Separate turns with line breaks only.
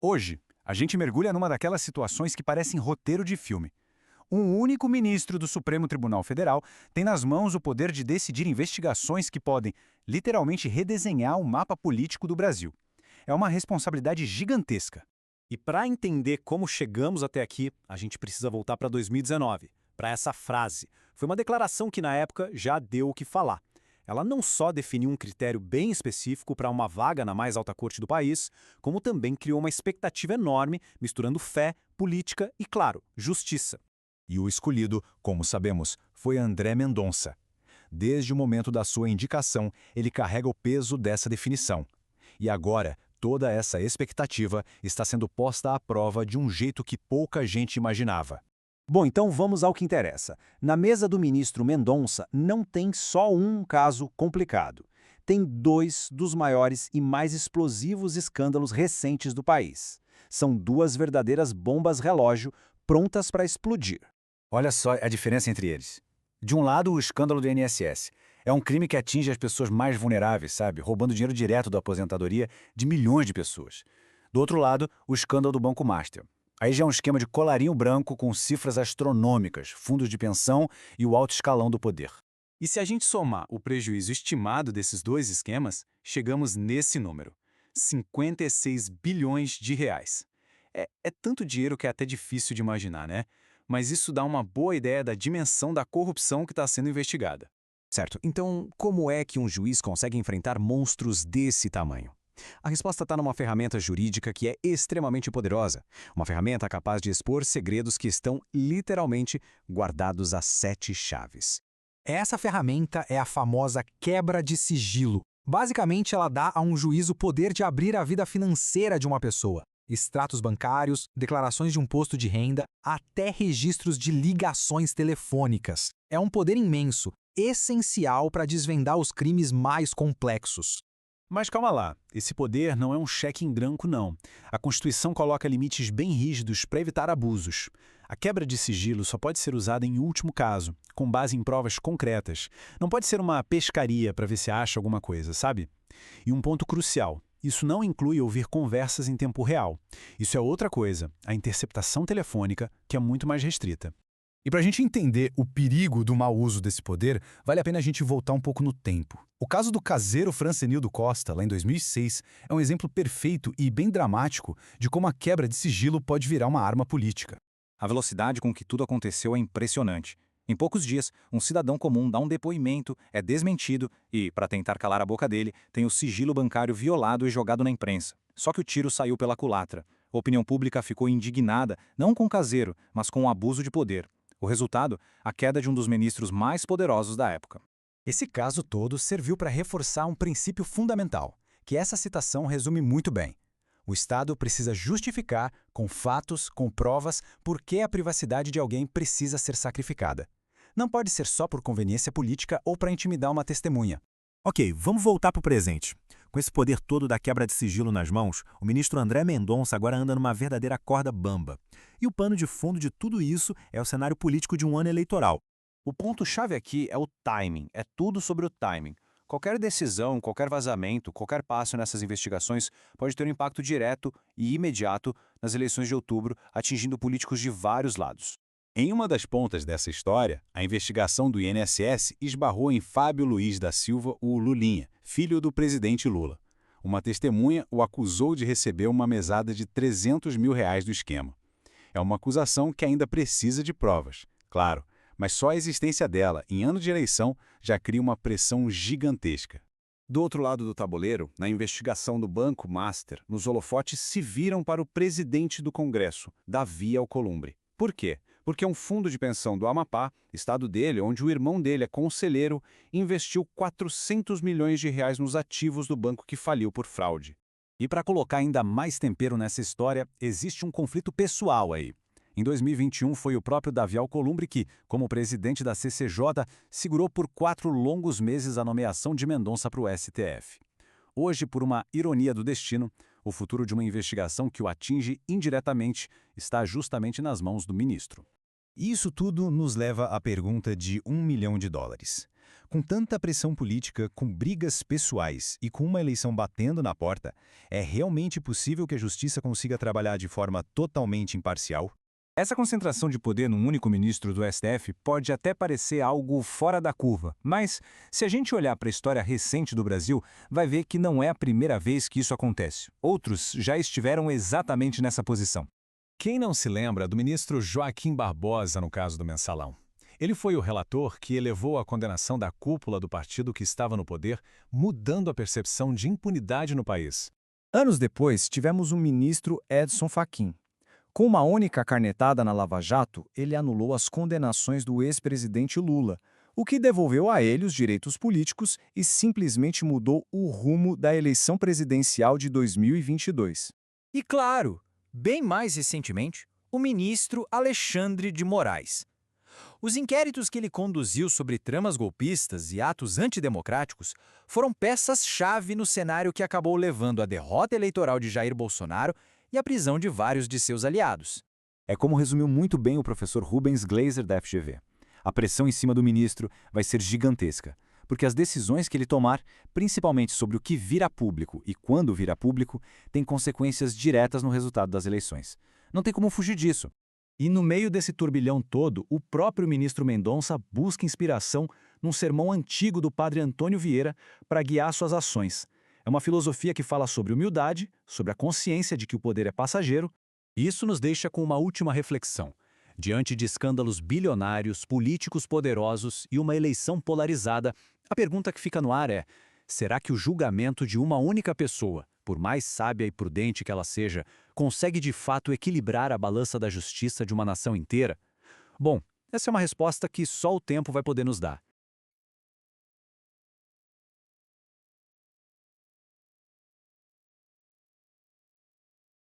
Hoje, a gente mergulha numa daquelas situações que parecem roteiro de filme. Um único ministro do Supremo Tribunal Federal tem nas mãos o poder de decidir investigações que podem, literalmente, redesenhar o mapa político do Brasil. É uma responsabilidade gigantesca.
E para entender como chegamos até aqui, a gente precisa voltar para 2019, para essa frase. Foi uma declaração que na época já deu o que falar. Ela não só definiu um critério bem específico para uma vaga na mais alta corte do país, como também criou uma expectativa enorme, misturando fé, política e, claro, justiça.
E o escolhido, como sabemos, foi André Mendonça. Desde o momento da sua indicação, ele carrega o peso dessa definição. E agora, toda essa expectativa está sendo posta à prova de um jeito que pouca gente imaginava.
Bom, então vamos ao que interessa. Na mesa do ministro Mendonça não tem só um caso complicado. Tem dois dos maiores e mais explosivos escândalos recentes do país. São duas verdadeiras bombas relógio prontas para explodir.
Olha só a diferença entre eles. De um lado, o escândalo do INSS. É um crime que atinge as pessoas mais vulneráveis, sabe? Roubando dinheiro direto da aposentadoria de milhões de pessoas. Do outro lado, o escândalo do Banco Master. Aí já é um esquema de colarinho branco com cifras astronômicas, fundos de pensão e o alto escalão do poder.
E se a gente somar o prejuízo estimado desses dois esquemas, chegamos nesse número: 56 bilhões de reais. É tanto dinheiro que é até difícil de imaginar, né? Mas isso dá uma boa ideia da dimensão da corrupção que está sendo investigada.
Certo, então como é que um juiz consegue enfrentar monstros desse tamanho? A resposta está numa ferramenta jurídica que é extremamente poderosa. Uma ferramenta capaz de expor segredos que estão, literalmente, guardados a 7 chaves.
Essa ferramenta é a famosa quebra de sigilo. Basicamente, ela dá a um juiz o poder de abrir a vida financeira de uma pessoa. Extratos bancários, declarações de imposto de renda, até registros de ligações telefônicas. É um poder imenso, essencial para desvendar os crimes mais complexos.
Mas calma lá, esse poder não é um cheque em branco, não. A Constituição coloca limites bem rígidos para evitar abusos. A quebra de sigilo só pode ser usada em último caso, com base em provas concretas. Não pode ser uma pescaria para ver se acha alguma coisa, sabe? E um ponto crucial: isso não inclui ouvir conversas em tempo real. Isso é outra coisa, a interceptação telefônica, que é muito mais restrita.
E para a gente entender o perigo do mau uso desse poder, vale a pena a gente voltar um pouco no tempo. O caso do caseiro Francenildo Costa, lá em 2006, é um exemplo perfeito e bem dramático de como a quebra de sigilo pode virar uma arma política.
A velocidade com que tudo aconteceu é impressionante. Em poucos dias, um cidadão comum dá um depoimento, é desmentido e, para tentar calar a boca dele, tem o sigilo bancário violado e jogado na imprensa. Só que o tiro saiu pela culatra. A opinião pública ficou indignada, não com o caseiro, mas com o abuso de poder. O resultado, a queda de um dos ministros mais poderosos da época.
Esse caso todo serviu para reforçar um princípio fundamental, que essa citação resume muito bem. O Estado precisa justificar, com fatos, com provas, por que a privacidade de alguém precisa ser sacrificada. Não pode ser só por conveniência política ou para intimidar uma testemunha.
Ok, vamos voltar para o presente. Com esse poder todo da quebra de sigilo nas mãos, o ministro André Mendonça agora anda numa verdadeira corda bamba. E o pano de fundo de tudo isso é o cenário político de um ano eleitoral.
O ponto-chave aqui é o timing, é tudo sobre o timing. Qualquer decisão, qualquer vazamento, qualquer passo nessas investigações pode ter um impacto direto e imediato nas eleições de outubro, atingindo políticos de vários lados.
Em uma das pontas dessa história, a investigação do INSS esbarrou em Fábio Luiz da Silva, o Lulinha, filho do presidente Lula. Uma testemunha o acusou de receber uma mesada de R$300 mil do esquema. É uma acusação que ainda precisa de provas, claro, mas só a existência dela, em ano de eleição, já cria uma pressão gigantesca.
Do outro lado do tabuleiro, na investigação do Banco Master, os holofotes se viram para o presidente do Congresso, Davi Alcolumbre. Por quê? Porque um fundo de pensão do Amapá, estado dele, onde o irmão dele é conselheiro, investiu R$400 milhões nos ativos do banco que faliu por fraude.
E para colocar ainda mais tempero nessa história, existe um conflito pessoal aí. Em 2021, foi o próprio Davi Alcolumbre que, como presidente da CCJ, segurou por 4 longos meses a nomeação de Mendonça para o STF. Hoje, por uma ironia do destino, o futuro de uma investigação que o atinge indiretamente está justamente nas mãos do ministro.
E isso tudo nos leva à pergunta de US$ 1 milhão.
Com tanta pressão política, com brigas pessoais e com uma eleição batendo na porta, é realmente possível que a justiça consiga trabalhar de forma totalmente imparcial?
Essa concentração de poder num único ministro do STF pode até parecer algo fora da curva, mas se a gente olhar para a história recente do Brasil, vai ver que não é a primeira vez que isso acontece. Outros já estiveram exatamente nessa posição.
Quem não se lembra do ministro Joaquim Barbosa no caso do Mensalão? Ele foi o relator que elevou a condenação da cúpula do partido que estava no poder, mudando a percepção de impunidade no país.
Anos depois, tivemos o ministro Edson Fachin. Com uma única carnetada na Lava Jato, ele anulou as condenações do ex-presidente Lula, o que devolveu a ele os direitos políticos e simplesmente mudou o rumo da eleição presidencial de 2022.
E claro, bem mais recentemente, o ministro Alexandre de Moraes. Os inquéritos que ele conduziu sobre tramas golpistas e atos antidemocráticos foram peças-chave no cenário que acabou levando à derrota eleitoral de Jair Bolsonaro e a prisão de vários de seus aliados.
É como resumiu muito bem o professor Rubens Gleiser da FGV. A pressão em cima do ministro vai ser gigantesca, porque as decisões que ele tomar, principalmente sobre o que vir a público e quando vir a público, têm consequências diretas no resultado das eleições. Não tem como fugir disso.
E no meio desse turbilhão todo, o próprio ministro Mendonça busca inspiração num sermão antigo do padre Antônio Vieira para guiar suas ações. É uma filosofia que fala sobre humildade, sobre a consciência de que o poder é passageiro.
Isso nos deixa com uma última reflexão. Diante de escândalos bilionários, políticos poderosos e uma eleição polarizada, a pergunta que fica no ar é: será que o julgamento de uma única pessoa, por mais sábia e prudente que ela seja, consegue de fato equilibrar a balança da justiça de uma nação inteira? Bom, essa é uma resposta que só o tempo vai poder nos dar.